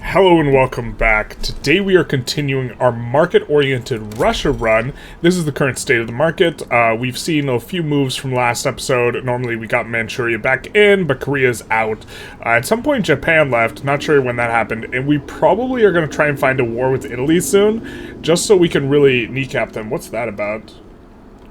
Hello and welcome back. Today we are continuing our market-oriented Russia run. This is the current state of the market. We've seen a few moves from last episode. Normally we got Manchuria back in, but Korea's out. At some point Japan left, not sure when that happened, and we probably are going to try and find a war with Italy soon, just so we can really kneecap them. What's that about?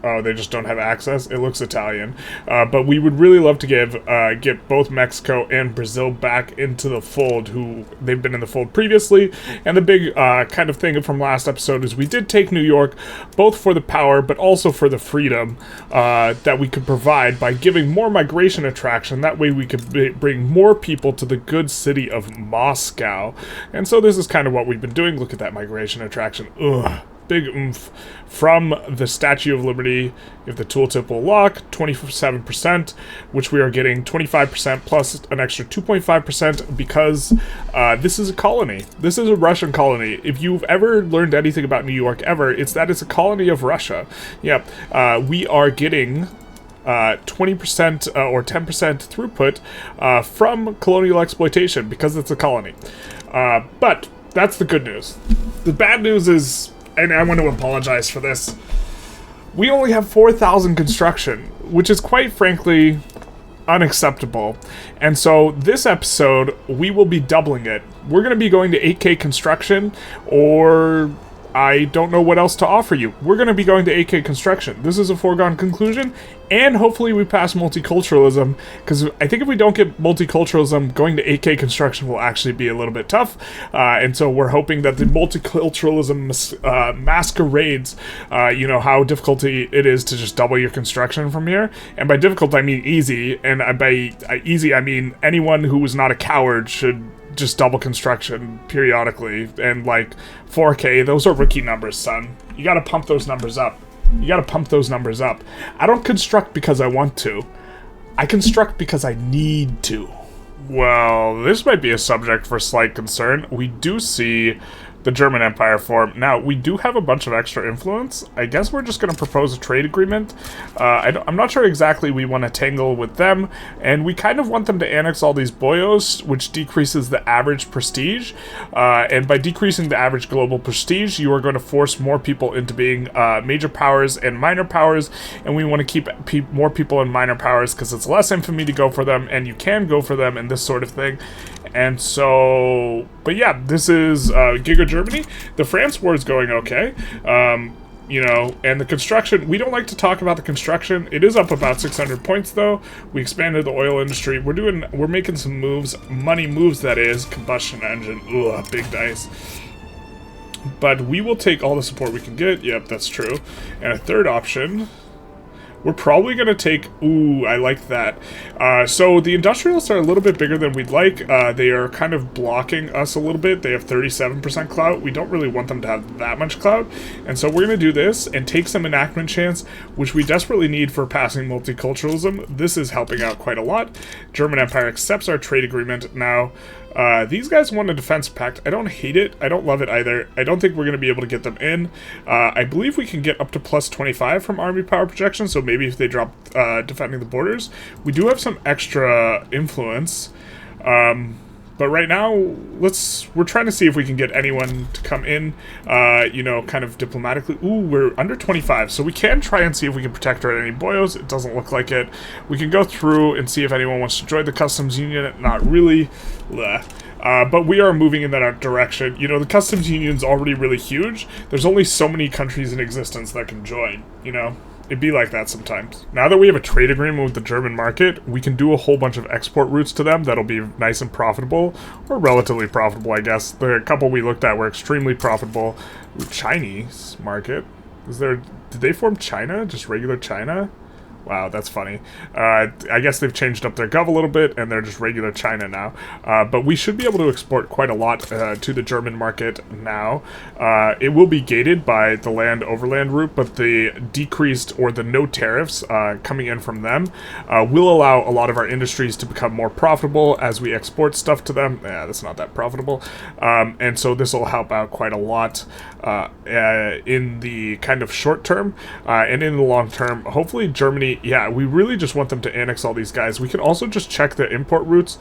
Oh, they just don't have access? It looks Italian. But we would really love to get both Mexico and Brazil back into the fold, who they've been in the fold previously. And the big kind of thing from last episode is we did take New York, both for the power, but also for the freedom that we could provide by giving more migration attraction. That way we could bring more people to the good city of Moscow. And so this is kind of what we've been doing. Look at that migration attraction. Ugh. Big oomph from the Statue of Liberty. If the tooltip will lock, 27%, which we are getting 25% plus an extra 2.5% because this is a colony. This is a Russian colony. If you've ever learned anything about New York ever, it's that it's a colony of Russia. Yep, we are getting 20% or 10% throughput from colonial exploitation because it's a colony. But that's the good news. The bad news is, and I want to apologize for this, we only have 4,000 construction, which is quite frankly unacceptable. And so this episode, we will be doubling it. We're going to be going to 8K construction, or I don't know what else to offer you. We're going to be going to 8K construction. This is a foregone conclusion, and hopefully we pass multiculturalism, because I think if we don't get multiculturalism, going to 8K construction will actually be a little bit tough, and so we're hoping that the multiculturalism masquerades, how difficult it is to just double your construction from here, and by difficult I mean easy, and by easy I mean anyone who is not a coward should just double construction periodically. And like 4K, those are rookie numbers, son. You gotta pump those numbers up. I don't construct because I want to. I construct because I need to. Well, this might be a subject for slight concern. We do see the German Empire form. Now, we do have a bunch of extra influence. I guess we're just going to propose a trade agreement. I'm not sure exactly we want to tangle with them, and we kind of want them to annex all these boyos, which decreases the average prestige. And by decreasing the average global prestige, you are going to force more people into being major powers and minor powers, and we want to keep more people in minor powers because it's less infamy to go for them, and you can go for them and this sort of thing. And so, but yeah, this is Giga Germany. The France war is going okay. And the construction, we don't like to talk about the construction. It is up about 600 points though. We expanded the oil industry. We're making some moves, money moves that is. Combustion engine, ugh, big dice. But we will take all the support we can get. Yep, that's true. And a third option, we're probably going to take... Ooh, I like that. So the Industrialists are a little bit bigger than we'd like. They are kind of blocking us a little bit. They have 37% clout. We don't really want them to have that much clout. And so we're going to do this and take some enactment chance, which we desperately need for passing multiculturalism. This is helping out quite a lot. German Empire accepts our trade agreement now. These guys want a defense pact. I don't hate it. I don't love it either. I don't think we're going to be able to get them in. I believe we can get up to plus 25 from army power projection, so maybe if they drop defending the borders. We do have some extra influence. But right now, we're trying to see if we can get anyone to come in, kind of diplomatically. Ooh, we're under 25, so we can try and see if we can protect our any boyos. It doesn't look like it. We can go through and see if anyone wants to join the customs union. Not really. But we are moving in that direction. The customs union's already really huge. There's only so many countries in existence that can join, It'd be like that sometimes. Now that we have a trade agreement with the German market, we can do a whole bunch of export routes to them that'll be nice and profitable, or relatively profitable, I guess. The couple we looked at were extremely profitable. Ooh, Chinese market. Did they form China? Just regular China? Wow, that's funny. I guess they've changed up their gov a little bit, and they're just regular China now. But we should be able to export quite a lot to the German market now. It will be gated by the land-overland route, but the decreased or the no tariffs coming in from them will allow a lot of our industries to become more profitable as we export stuff to them. Yeah, that's not that profitable. And so this will help out quite a lot in the kind of short term, and in the long term. Hopefully Germany money. Yeah, we really just want them to annex all these guys. We can also just check the import routes,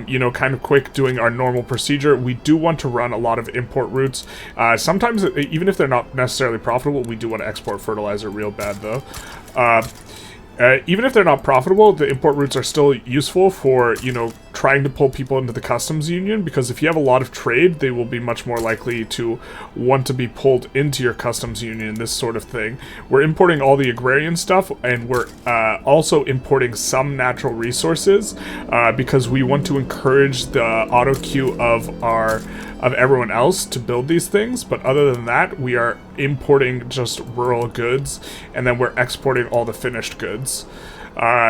you know, kind of quick, doing our normal procedure. We do want to run a lot of import routes. Sometimes, even if they're not necessarily profitable, we do want to export fertilizer real bad, though. Even if they're not profitable, the import routes are still useful for, you know, trying to pull people into the customs union, because if you have a lot of trade, they will be much more likely to want to be pulled into your customs union, this sort of thing. We're importing all the agrarian stuff, and we're also importing some natural resources, because we want to encourage the auto queue of everyone else to build these things. But other than that, we are importing just rural goods, and then we're exporting all the finished goods.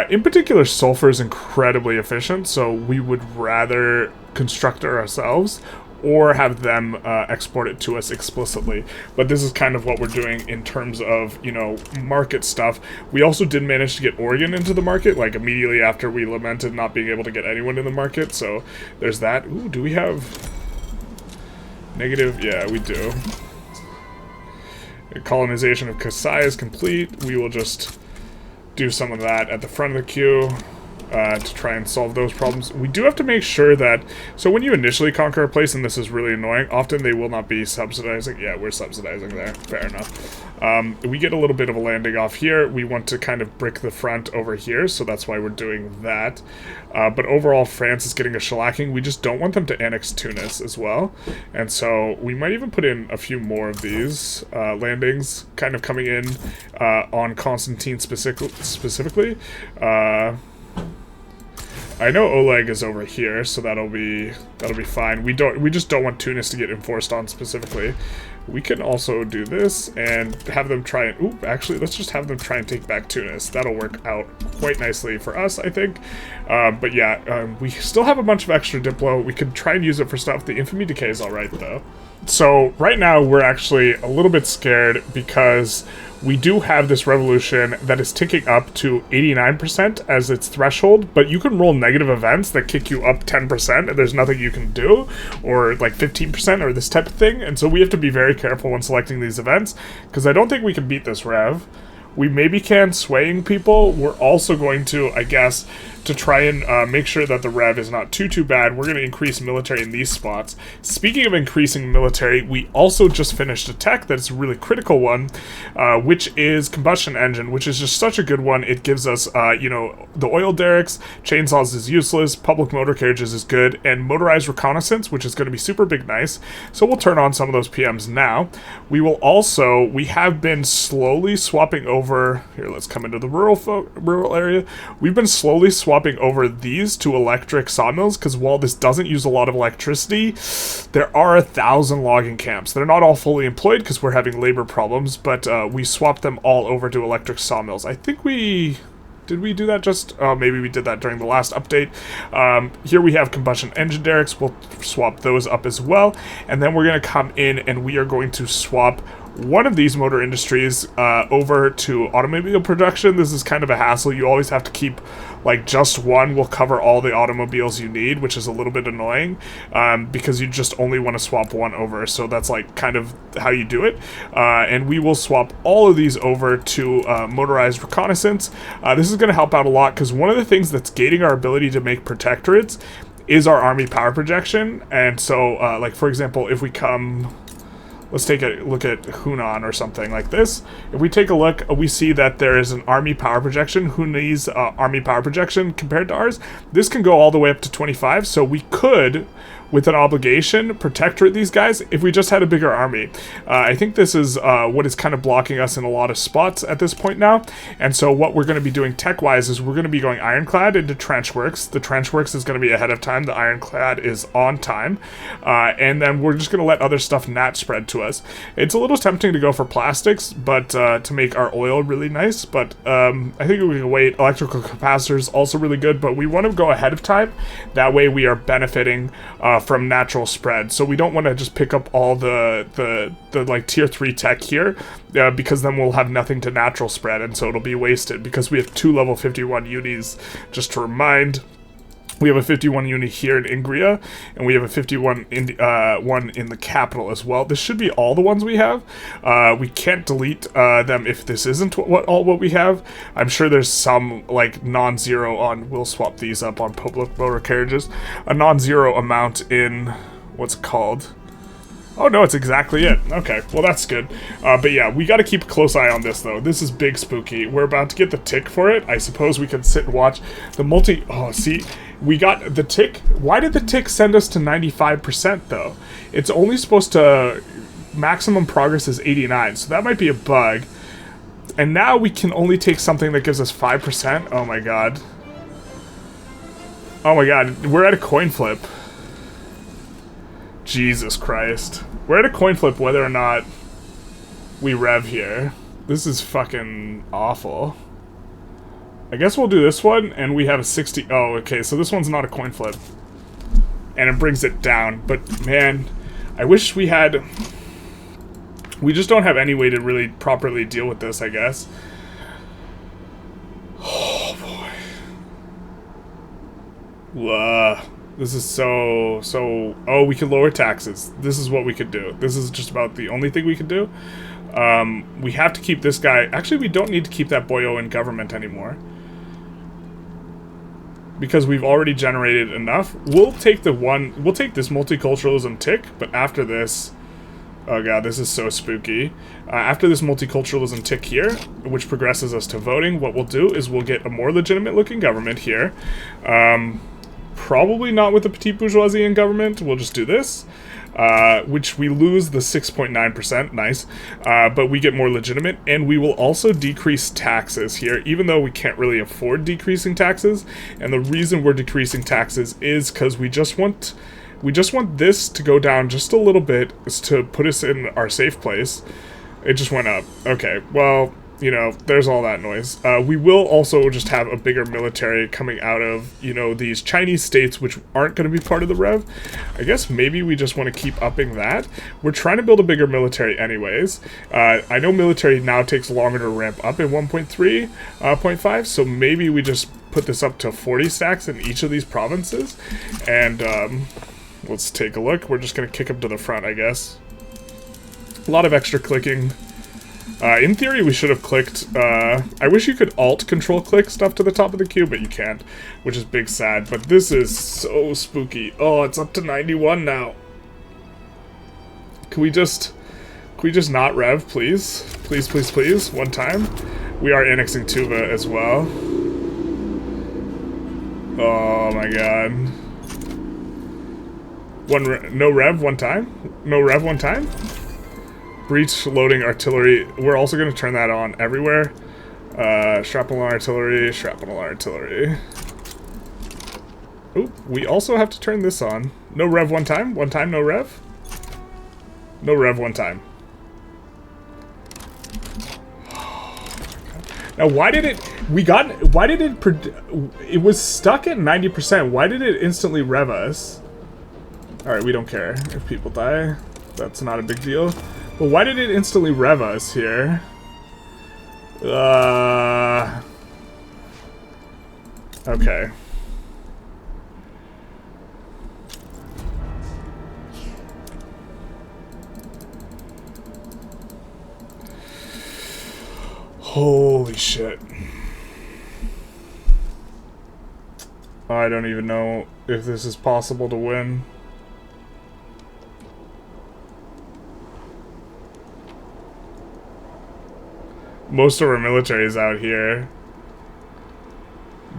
In particular, sulfur is incredibly efficient, so we would rather construct it ourselves or have them export it to us explicitly. But this is kind of what we're doing in terms of, you know, market stuff. We also did manage to get Oregon into the market, like, immediately after we lamented not being able to get anyone in the market, so there's that. Ooh, do we have negative? Yeah, we do. The colonization of Kasai is complete. We will just do some of that at the front of the queue to try and solve those problems. We do have to make sure that, so when you initially conquer a place, and this is really annoying, often they will not be subsidizing. Yeah, we're subsidizing there. Fair enough. We get a little bit of a landing off here. We want to kind of brick the front over here, so that's why we're doing that. But overall, France is getting a shellacking. We just don't want them to annex Tunis as well. And so we might even put in a few more of these landings kind of coming in on Constantine specifically. I know Oleg is over here, so that'll be fine. We just don't want Tunis to get enforced on specifically. We can also do this and have them try and... Ooh, actually, let's just have them try and take back Tunis. That'll work out quite nicely for us, I think. But yeah, we still have a bunch of extra Diplo. We could try and use it for stuff. The infamy decay is alright, though. So, right now, we're actually a little bit scared because we do have this revolution that is ticking up to 89% as its threshold, but you can roll negative events that kick you up 10%, and there's nothing you can do, or like 15%, or this type of thing, and so we have to be very careful when selecting these events, because I don't think we can beat this rev. We maybe can swaying people. We're also going to, I guess, to try and make sure that the rev is not too bad, we're going to increase military in these spots. Speaking of increasing military, we also just finished a tech that's a really critical one, which is combustion engine, which is just such a good one. It gives us, you know, the oil derricks, chainsaws is useless, public motor carriages is good, and motorized reconnaissance, which is going to be super big nice. So we'll turn on some of those PMs now. We will also, we have been slowly swapping over, here, let's come into the rural area. We've been slowly swapping over these to electric sawmills, because while this doesn't use a lot of electricity, there are 1,000 logging camps. They're not all fully employed because we're having labor problems, but we swapped them all over to electric sawmills. I think did we do that just... Oh, maybe we did that during the last update. Here we have combustion engine derricks. We'll swap those up as well. And then we're going to come in and we are going to swap one of these motor industries over to automobile production. This is kind of a hassle. You always have to keep, like, just one will cover all the automobiles you need, which is a little bit annoying because you just only want to swap one over. So that's, like, kind of how you do it. And we will swap all of these over to motorized reconnaissance. This is going to help out a lot because one of the things that's gating our ability to make protectorates is our army power projection. And so, like, for example, if we come... Let's take a look at Hunan or something like this. If we take a look, we see that there is an army power projection, Hunanese army power projection compared to ours. This can go all the way up to 25, so we could, with an obligation, protectorate these guys if we just had a bigger army. I think this is what is kind of blocking us in a lot of spots at this point now. And so what we're going to be doing tech-wise is we're going to be going ironclad into trenchworks. The trenchworks is going to be ahead of time. The ironclad is on time. And then we're just going to let other stuff nat spread to us. It's a little tempting to go for plastics, but to make our oil really nice. But I think we can wait. Electrical capacitors also really good, but we want to go ahead of time. That way we are benefiting from natural spread. So we don't want to just pick up all the like tier 3 tech here because then we'll have nothing to natural spread, and so it'll be wasted because we have 2 level 51 unis, just to remind. We have a 51 unit here in Ingria, and we have a 51 one in the capital as well. This should be all the ones we have. We can't delete them if this isn't what we have. I'm sure there's some like non-zero on. We'll swap these up on public motor carriages. A non-zero amount in what's it called. Oh no, it's exactly it. Okay, well that's good. But yeah, we gotta keep a close eye on this though. This is big spooky. We're about to get the tick for it. I suppose we can sit and watch the oh, see, we got the tick. Why did the tick send us to 95% though? It's only supposed to, maximum progress is 89, so that might be a bug. And now we can only take something that gives us 5%. Oh my god. Oh my god, we're at a coin flip. Jesus Christ. We're at a coin flip whether or not we rev here. This is fucking awful. I guess we'll do this one, and we have a 60... Oh, okay, so this one's not a coin flip. And it brings it down. But, man, I wish we had... We just don't have any way to really properly deal with this, I guess. Oh, boy. This is so... Oh, we can lower taxes. This is what we could do. This is just about the only thing we can do. We have to keep this guy... Actually, we don't need to keep that boyo in government anymore. Because we've already generated enough. We'll take this multiculturalism tick, but after this... Oh god, this is so spooky. After this multiculturalism tick here, which progresses us to voting, what we'll do is we'll get a more legitimate looking government here. Probably not with the petite bourgeoisie in government. We'll just do this, which we lose the 6.9%. Nice. But we get more legitimate, and we will also decrease taxes here, even though we can't really afford decreasing taxes. And the reason we're decreasing taxes is because we just want this to go down just a little bit to put us in our safe place. It just went up. Okay, well, you know, there's all that noise. We will also just have a bigger military coming out of, you know, these Chinese states which aren't going to be part of the rev. I guess maybe we just want to keep upping that. We're trying to build a bigger military anyways. I know military now takes longer to ramp up in 1.3.5, so maybe we just put this up to 40 stacks in each of these provinces. And let's take a look. We're just going to kick them to the front, I guess. A lot of extra clicking. In theory, we should have clicked... I wish you could Alt-Control-Click stuff to the top of the queue, but you can't, which is big sad. But this is so spooky. Oh, it's up to 91 now. Can we just not rev, please? Please, please, please. One time. We are annexing Tuva as well. Oh my god. No rev one time? No rev one time? Breach loading artillery. We're also going to turn that on everywhere. Shrapnel artillery, shrapnel artillery. Oop, we also have to turn this on. No rev one time? One time, no rev? No rev one time. Now, why did it... It was stuck at 90%. Why did it instantly rev us? Alright, we don't care if people die. That's not a big deal. But why did it instantly rev us here? Okay. Holy shit. I don't even know if this is possible to win. Most of our military is out here.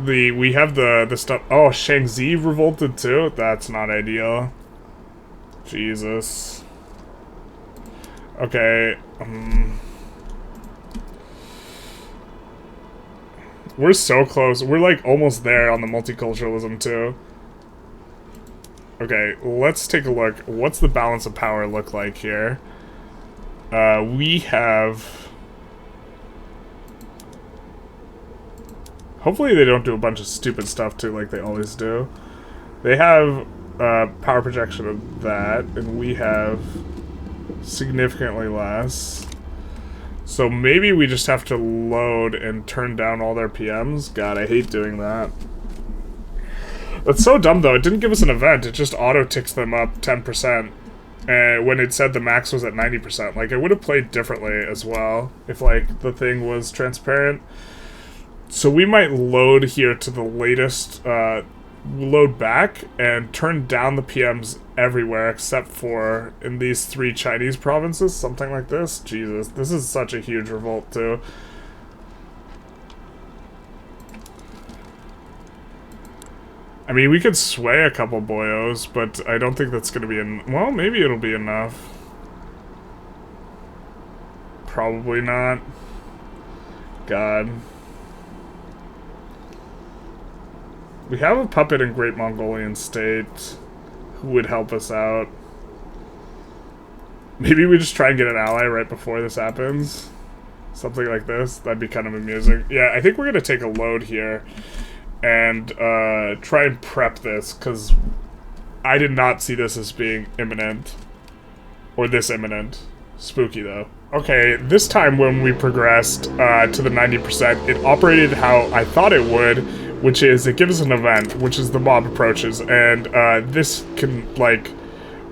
We have the stuff. Oh, Shaanxi revolted too? That's not ideal. Jesus. Okay. We're so close. We're like almost there on the multiculturalism too. Okay, let's take a look. What's the balance of power look like here? We have... Hopefully they don't do a bunch of stupid stuff too, like they always do. They have power projection of that, and we have significantly less. So maybe we just have to load and turn down all their PMs. God, I hate doing that. That's so dumb, though. It didn't give us an event. It just auto-ticks them up 10%. When it said the max was at 90%. Like, it would have played differently as well if, like, the thing was transparent. So we might load here to the latest, load back and turn down the PMs everywhere except for in these 3 Chinese provinces, something like this. Jesus, this is such a huge revolt, too. I mean, we could sway a couple boyos, but I don't think that's going to be well, maybe it'll be enough. Probably not. God. We have a puppet in Great Mongolian State who would help us out. Maybe we just try and get an ally right before this happens. Something like this. That'd be kind of amusing. Yeah, I think we're going to take a load here and try and prep this, because I did not see this as being imminent. Or this imminent. Spooky, though. Okay, this time when we progressed to the 90%, it operated how I thought it would, which is it gives us an event, which is the mob approaches, and this can, like,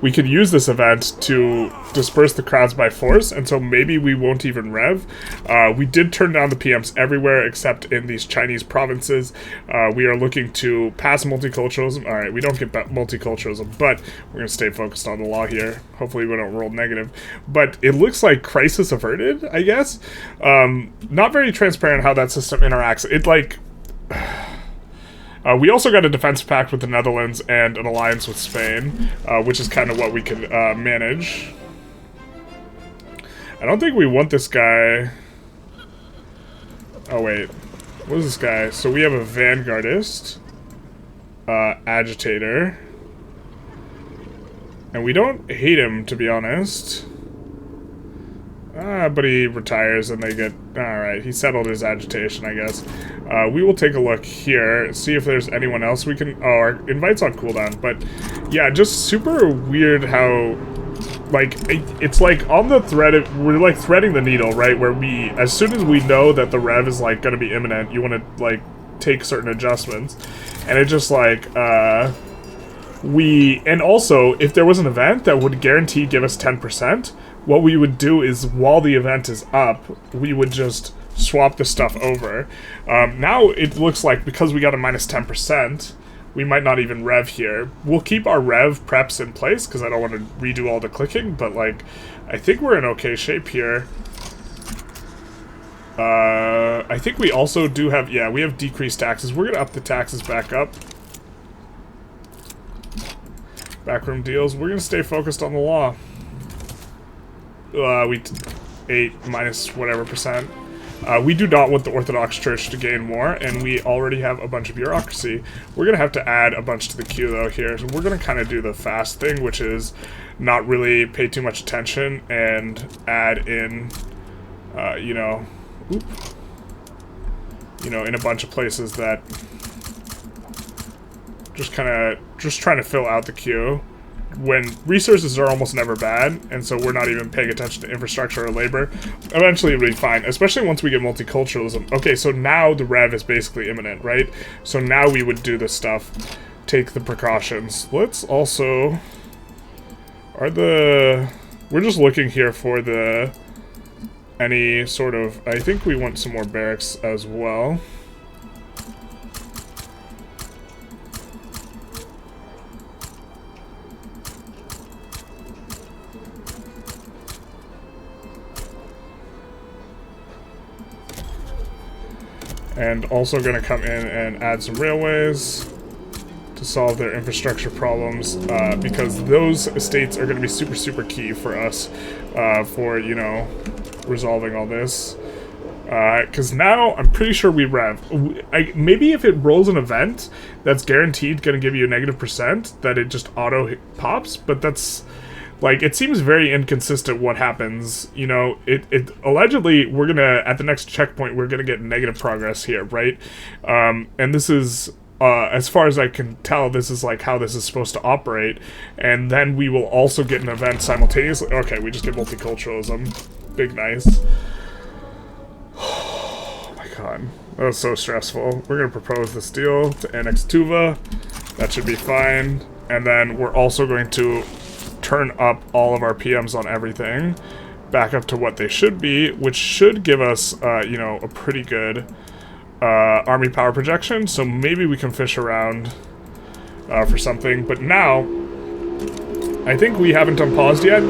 we could use this event to disperse the crowds by force, and so maybe we won't even rev. We did turn down the PMs everywhere except in these Chinese provinces. We are looking to pass multiculturalism. Alright, we don't get multiculturalism, but we're going to stay focused on the law here. Hopefully we don't roll negative. But it looks like crisis averted, I guess. Not very transparent how that system interacts. It, like... we also got a defense pact with the Netherlands and an alliance with Spain, which is kind of what we can manage. I don't think we want this guy... Oh, wait. What is this guy? So we have a vanguardist, agitator, and we don't hate him, to be honest. But he retires and they get... Alright, he settled his agitation, I guess. We will take a look here, see if there's anyone else we can... Oh, our invite's on cooldown, but... Yeah, just super weird how... Like, it's like on the thread of... We're like threading the needle, right? Where we... As soon as we know that the rev is, like, gonna be imminent, you want to, like, take certain adjustments. And it just, like, And also, if there was an event that would guarantee give us 10%... What we would do is, while the event is up, we would just swap the stuff over. Now it looks like, because we got a minus 10%, we might not even rev here. We'll keep our rev preps in place, because I don't want to redo all the clicking, but, like, I think we're in okay shape here. I think we also do have, yeah, we have decreased taxes. We're going to up the taxes back up. Backroom deals. We're going to stay focused on the law. 8 minus whatever percent. We do not want the Orthodox Church to gain more, and we already have a bunch of bureaucracy. We're going to have to add a bunch to the queue, though, here. So we're going to kind of do the fast thing, which is not really pay too much attention and add in, you know, in a bunch of places that just trying to fill out the queue. When resources are almost never bad, and so we're not even paying attention to infrastructure or labor, eventually it'll be fine, especially once we get multiculturalism. Okay, so now the rev is basically imminent, right? So now we would do this stuff, take the precautions. Let's also... We're just looking here for any sort of... I think we want some more barracks as well. And also going to come in and add some railways to solve their infrastructure problems, because those estates are going to be super, super key for us for, you know, resolving all this. Because now I'm pretty sure we rev. Maybe if it rolls an event that's guaranteed going to give you a -%, that it just auto pops, but that's... Like, it seems very inconsistent what happens, you know, allegedly, we're gonna, at the next checkpoint, we're gonna get negative progress here, right? And this is, as far as I can tell, this is, like, how this is supposed to operate, and then we will also get an event simultaneously. Okay, we just get multiculturalism. Big nice. Oh my god. That was so stressful. We're gonna propose this deal to annex Tuva. That should be fine. And then we're also going to turn up all of our PMs on everything back up to what they should be, which should give us, you know, a pretty good army power projection. So maybe we can fish around for something. But now, I think we haven't unpaused yet.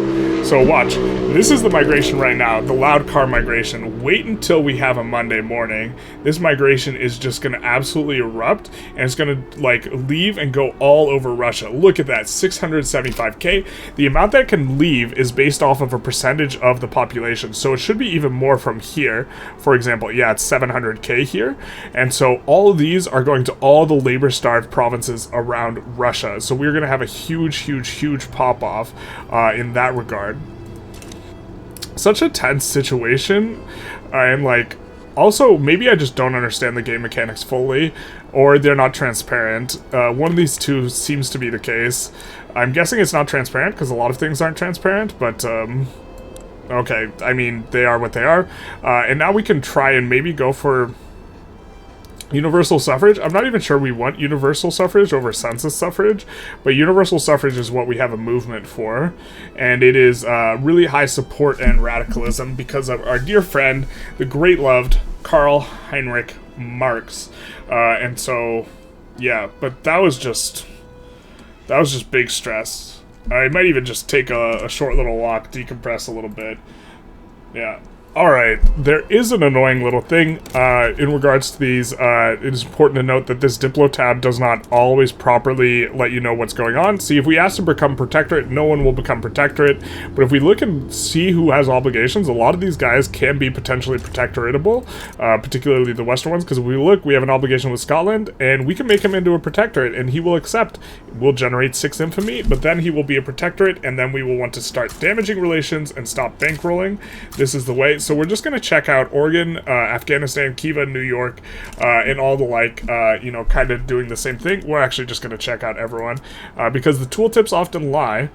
So watch. This is the migration right now, the loud car migration. Wait until we have a Monday morning. This migration is just going to absolutely erupt, and it's going to, like, leave and go all over Russia. Look at that, 675k. The amount that can leave is based off of a percentage of the population, so it should be even more from here. For example, yeah, it's 700k here, and so all of these are going to all the labor-starved provinces around Russia. So we're going to have a huge pop-off in that regard. Such a tense situation. I'm like, also, maybe I just don't understand the game mechanics fully, or they're not transparent. One of these two seems to be the case. I'm guessing it's not transparent, because a lot of things aren't transparent, but, okay, I mean, they are what they are. And now we can try and maybe go for universal suffrage. I'm not even sure we want universal suffrage over census suffrage, but universal suffrage is what we have a movement for, and it is really high support and radicalism because of our dear friend, the great loved Karl Heinrich Marx. And so, yeah, but that was just big stress. I might even just take a short little walk, decompress a little bit. Yeah. Alright, there is an annoying little thing in regards to these. It is important to note that this Diplo tab does not always properly let you know what's going on. See, if we ask to become protectorate, no one will become protectorate. But if we look and see who has obligations, a lot of these guys can be potentially protectoratable, particularly the Western ones, because if we look, we have an obligation with Scotland, and we can make him into a protectorate, and he will accept. We'll generate 6 infamy, but then he will be a protectorate, and then we will want to start damaging relations and stop bankrolling. This is the way. So we're just going to check out Oregon, Afghanistan, Kiva, New York, and all the like, you know, kind of doing the same thing. We're actually just going to check out everyone because the tooltips often lie.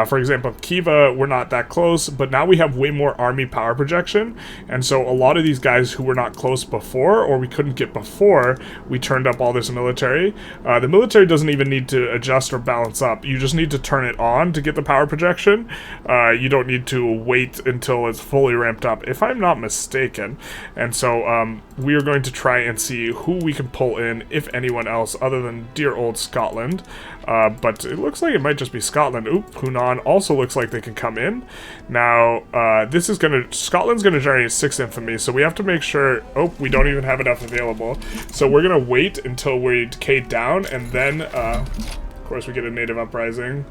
For example, Kiva, we're not that close, but now we have way more army power projection. And so a lot of these guys who were not close before, or we couldn't get before, we turned up all this military. The military doesn't even need to adjust or balance up. You just need to turn it on to get the power projection. You don't need to wait until it's fully ramped up, if I'm not mistaken. And so we are going to try and see who we can pull in, if anyone else, other than dear old Scotland. But it looks like it might just be Scotland. Oop, Hunan also looks like they can come in. Now, this is Scotland's gonna generate 6 infamy, so we have to make sure, oh, we don't even have enough available. So we're gonna wait until we decay down, and then, of course, we get a native uprising.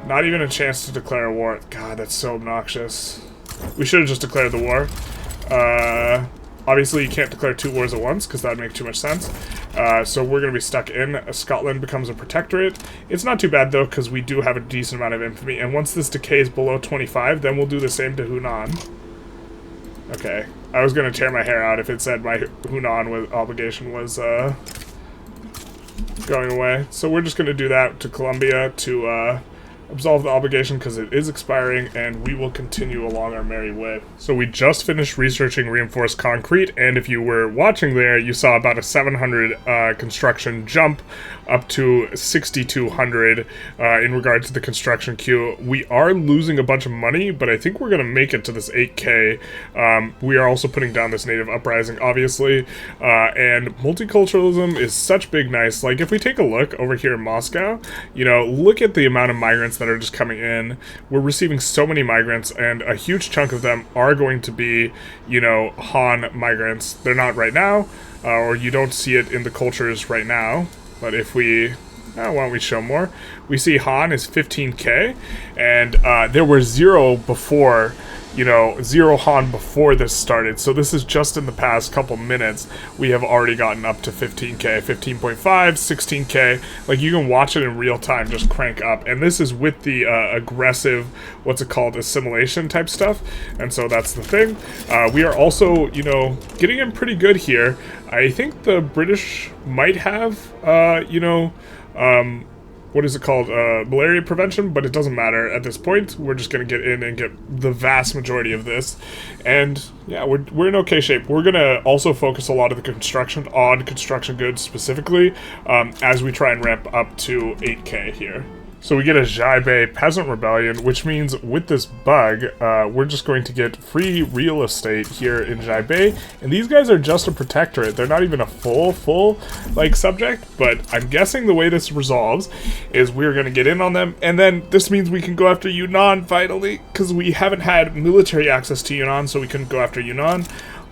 Not even a chance to declare a war. God, that's so obnoxious. We should have just declared the war. Obviously, you can't declare 2 wars at once, because that would make too much sense. So we're going to be stuck in. Scotland becomes a protectorate. It's not too bad, though, because we do have a decent amount of infamy. And once this decays below 25, then we'll do the same to Hunan. Okay. I was going to tear my hair out if it said my Hunan obligation was going away. So we're just going to do that to Colombia to absolve the obligation because it is expiring, and we will continue along our merry way. So we just finished researching reinforced concrete, and if you were watching there, you saw about a 700 construction jump up to 6,200 in regards to the construction queue. We are losing a bunch of money, but I think we're going to make it to this 8k. We are also putting down this native uprising, obviously, and multiculturalism is such big nice. Like, if we take a look over here in Moscow, you know, look at the amount of migrants that are just coming in. We're receiving so many migrants, and a huge chunk of them are going to be, you know, Han migrants. They're not right now, or you don't see it in the cultures right now. But if we, why don't we show more? We see Han is 15k, and there were 0 before, you know, 0 Han before this started. So this is just in the past couple minutes, we have already gotten up to 15k, 15.5, 16k. Like, you can watch it in real time, just crank up. And this is with the aggressive, what's it called, assimilation type stuff. And so that's the thing. We are also, you know, getting in pretty good here. I think the British might have, you know, what is it called, malaria prevention, but it doesn't matter at this point. We're just going to get in and get the vast majority of this, and yeah, we're in okay shape. We're going to also focus a lot of the construction on construction goods specifically, as we try and ramp up to 8K here. So we get a Jaibe peasant rebellion, which means with this bug, we're just going to get free real estate here in Jaibe, and these guys are just a protectorate. They're not even a full, like, subject, but I'm guessing the way this resolves is we're going to get in on them, and then this means we can go after Yunnan finally, because we haven't had military access to Yunnan, so we couldn't go after Yunnan.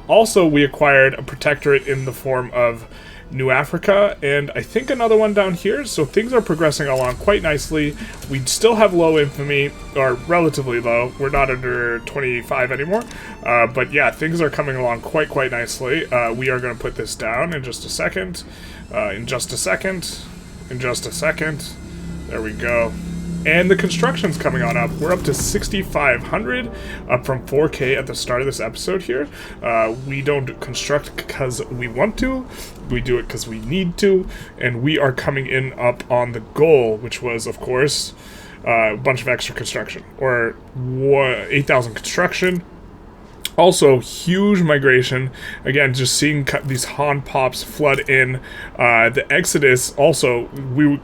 Also, we acquired a protectorate in the form of New Africa, and I think another one down here, so things are progressing along quite nicely. We still have low infamy, or relatively low. We're not under 25 anymore, but yeah, things are coming along quite nicely. We are going to put this down in just a second, in just a second. There we go. And the construction's coming on up. We're up to 6,500, up from 4K at the start of this episode here. We don't construct because we want to. We do it because we need to. And we are coming in up on the goal, which was, of course, a bunch of extra construction. Or 8,000 construction. Also, huge migration. Again, just seeing these Han pops flood in. The Exodus, also,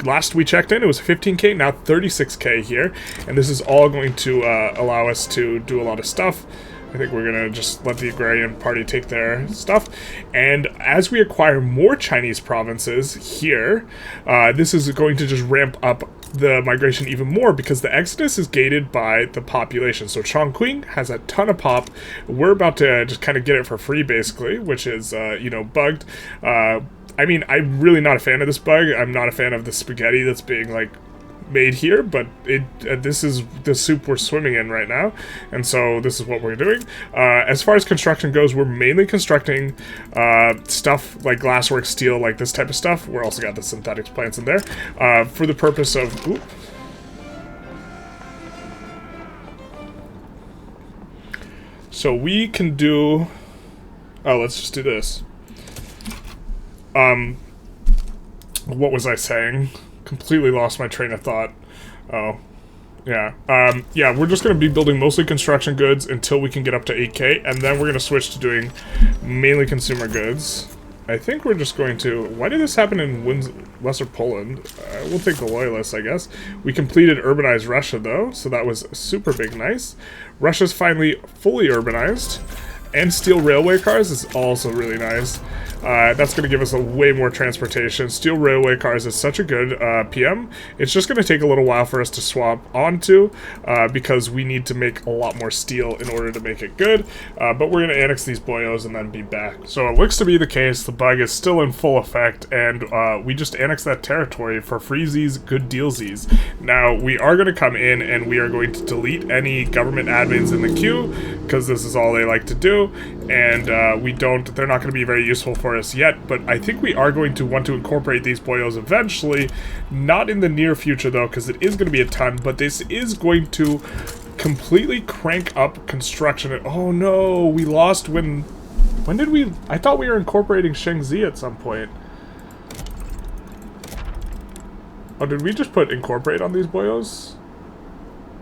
last we checked in, it was 15K, now 36K here. And this is all going to allow us to do a lot of stuff. I think we're going to just let the agrarian party take their stuff. And as we acquire more Chinese provinces here, this is going to just ramp up the migration even more, because the Exodus is gated by the population. So Chongqing has a ton of pop. We're about to just kind of get it for free, basically, which is, you know, bugged. I mean, I'm really not a fan of this bug. I'm not a fan of the spaghetti that's being, like, made here, but this is the soup we're swimming in right now, and so this is what we're doing. As far as construction goes, we're mainly constructing stuff like glasswork, steel, like this type of stuff. We're also got the synthetics plants in there for the purpose of... Oop. So we can do... Oh, let's just do this. What was I saying? Completely lost my train of thought. Oh, yeah. Yeah, we're just going to be building mostly construction goods until we can get up to 8K, and then we're going to switch to doing mainly consumer goods. I think we're just going to... Why did this happen in Lesser Poland? We'll take the Loyalists, I guess. We completed urbanized Russia, though, so that was super big nice. Russia's finally fully urbanized. And steel railway cars is also really nice. That's going to give us a way more transportation. Steel railway cars is such a good PM. It's just going to take a little while for us to swap onto because we need to make a lot more steel in order to make it good. But we're going to annex these boyos and then be back. So it looks to be the case. The bug is still in full effect, and we just annexed that territory for freezies, good dealsies. Now, we are going to come in and we are going to delete any government admins in the queue, because this is all they like to do. And they're not going to be very useful for us yet, but I think we are going to want to incorporate these boyos eventually. Not in the near future, though, because it is going to be a ton, but this is going to completely crank up construction. Oh no, we lost when did we... I thought we were incorporating Shengzi at some point. Oh, did we just put incorporate on these boyos?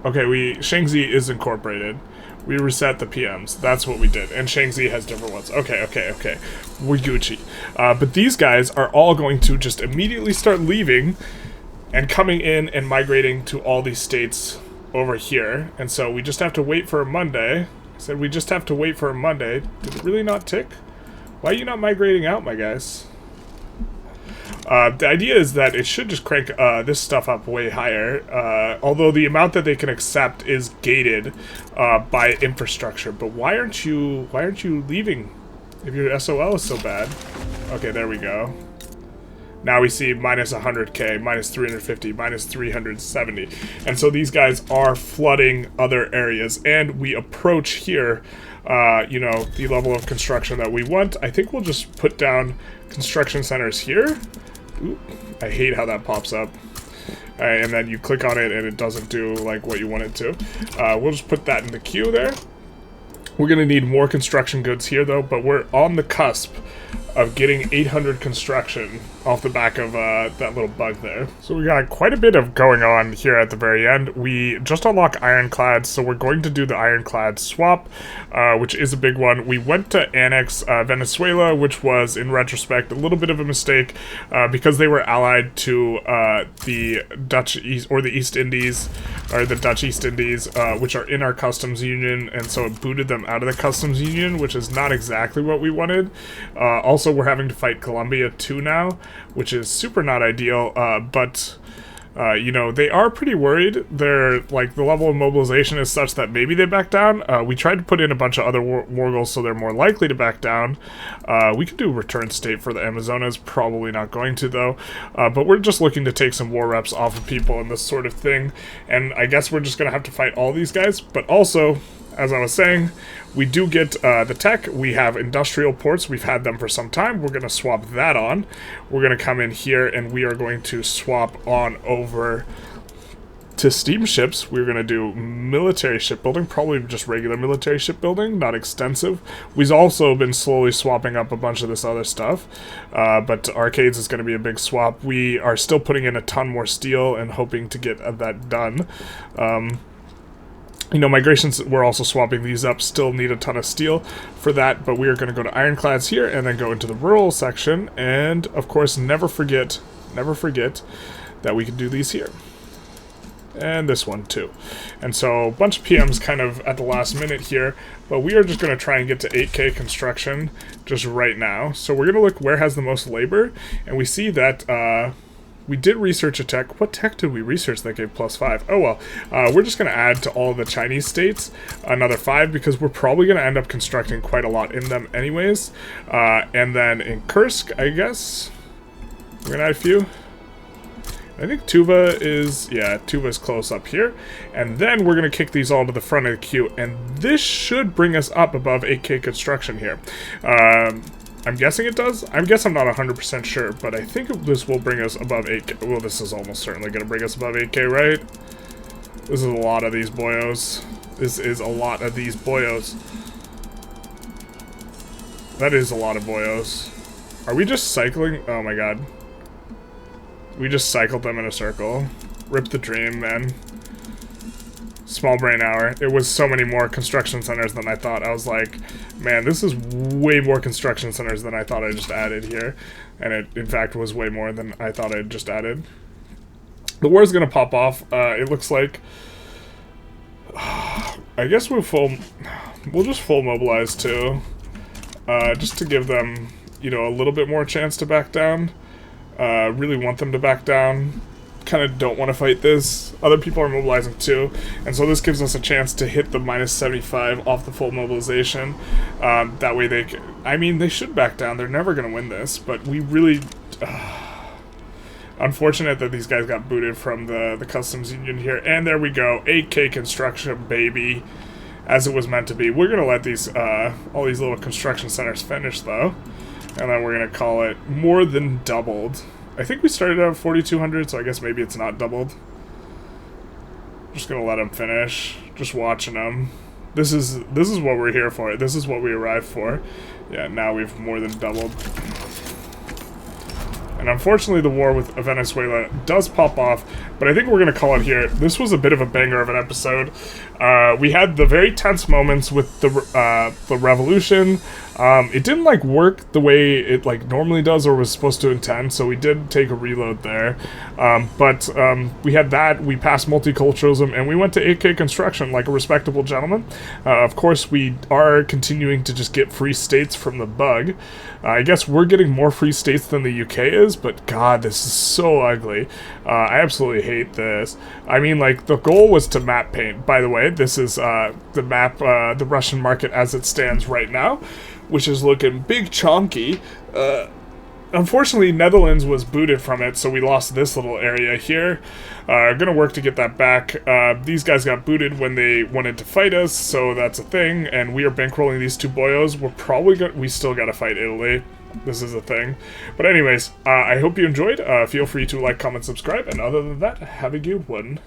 Okay, Shengzi is incorporated. We reset the PMs. That's what we did. And Shangzi has different ones. Okay. We're Gucci. But these guys are all going to just immediately start leaving and coming in and migrating to all these states over here. And so we just have to wait for a Monday. I said we just have to wait for a Monday. Did it really not tick? Why are you not migrating out, my guys? The idea is that it should just crank this stuff up way higher, although the amount that they can accept is gated by infrastructure. But why aren't you leaving if your SOL is so bad? Okay, there we go. Now we see minus 100K, minus 350, minus 370. And so these guys are flooding other areas, and we approach here, you know, the level of construction that we want. I think we'll just put down construction centers here. Oop, I hate how that pops up. And then you click on it and it doesn't do like what you want it to. We'll just put that in the queue there. We're going to need more construction goods here, though, but we're on the cusp of getting 800 construction off the back of that little bug there. So we got quite a bit of going on here at the very end. We just unlocked ironclads, so we're going to do the ironclad swap, which is a big one. We went to annex Venezuela, which was, in retrospect, a little bit of a mistake because they were allied to the Dutch East, or the East Indies, or the Dutch East Indies, which are in our customs union, and so it booted them out of the customs union, which is not exactly what we wanted. Also, we're having to fight Colombia too now, which is super not ideal, but you know, they are pretty worried. They're, like, the level of mobilization is such that maybe they back down. We tried to put in a bunch of other war goals so they're more likely to back down. We could do return state for the Amazonas, probably not going to, though. But we're just looking to take some war reps off of people and this sort of thing. And I guess we're just going to have to fight all these guys, but also, as I was saying, we do get the tech. We have industrial ports. We've had them for some time. We're going to swap that on. We're going to come in here and we are going to swap on over to steamships. We're going to do military shipbuilding, probably just regular military shipbuilding, not extensive. We've also been slowly swapping up a bunch of this other stuff, but arcades is going to be a big swap. We are still putting in a ton more steel and hoping to get that done. You know, migrations, we're also swapping these up, still need a ton of steel for that, but we are going to go to ironclads here and then go into the rural section, and of course never forget that we can do these here. And this one too. And so a bunch of PMs kind of at the last minute here, but we are just going to try and get to 8K construction just right now. So we're going to look where has the most labor, and we see that we did research a tech. What tech did we research that gave +5? Oh, well, we're just going to add to all the Chinese states another 5 because we're probably going to end up constructing quite a lot in them anyways. And then in Kursk, I guess, we're going to add a few. I think Tuva is, yeah, Tuva is close up here. And then we're going to kick these all to the front of the queue. And this should bring us up above 8K construction here. I'm guessing it does. I guess I'm not 100% sure, but I think this will bring us above 8K. Well, this is almost certainly going to bring us above 8K, right? This is a lot of these boyos. This is a lot of these boyos. That is a lot of boyos. Are we just cycling? Oh my god. We just cycled them in a circle. Rip the dream, man. Small brain hour. It was so many more construction centers than I thought. I was like, man, this is way more construction centers than I thought I just added here. And it, in fact, was way more than I thought I just added. The war is going to pop off, it looks like. I guess we'll just full mobilize too. Just to give them, you know, a little bit more chance to back down. Really want them to back down. Kind of don't want to fight this. Other people are mobilizing too, and so this gives us a chance to hit the -75 off the full mobilization. That way they can, I mean, they should back down. They're never going to win this, but we really unfortunate that these guys got booted from the customs union here. And there we go, 8K construction, baby, as it was meant to be. We're going to let these all these little construction centers finish though, and then we're going to call it more than doubled. I think we started out at 4,200, so I guess maybe it's not doubled. Just gonna let them finish. Just watching them. This is what we're here for. This is what we arrived for. Yeah, now we've more than doubled. And unfortunately, the war with Venezuela does pop off, but I think we're going to call it here. This was a bit of a banger of an episode. We had the very tense moments with the revolution. It didn't, like, work the way it, like, normally does or was supposed to intend, so we did take a reload there. But we had that, we passed multiculturalism, and we went to 8K construction like a respectable gentleman. Of course, we are continuing to just get free states from the bug. I guess we're getting more free states than the UK is, but god, this is so ugly. I absolutely hate this. I mean, like, the goal was to map paint. By the way, this is the map, the Russian market as it stands right now, which is looking big chonky. Unfortunately, Netherlands was booted from it, so we lost this little area here. Gonna work to get that back. These guys got booted when they wanted to fight us, so that's a thing, and we are bankrolling these two boyos. We're probably we still gotta fight Italy. This is a thing. But anyways, I hope you enjoyed. Feel free to like, comment, subscribe, and other than that, have a good one.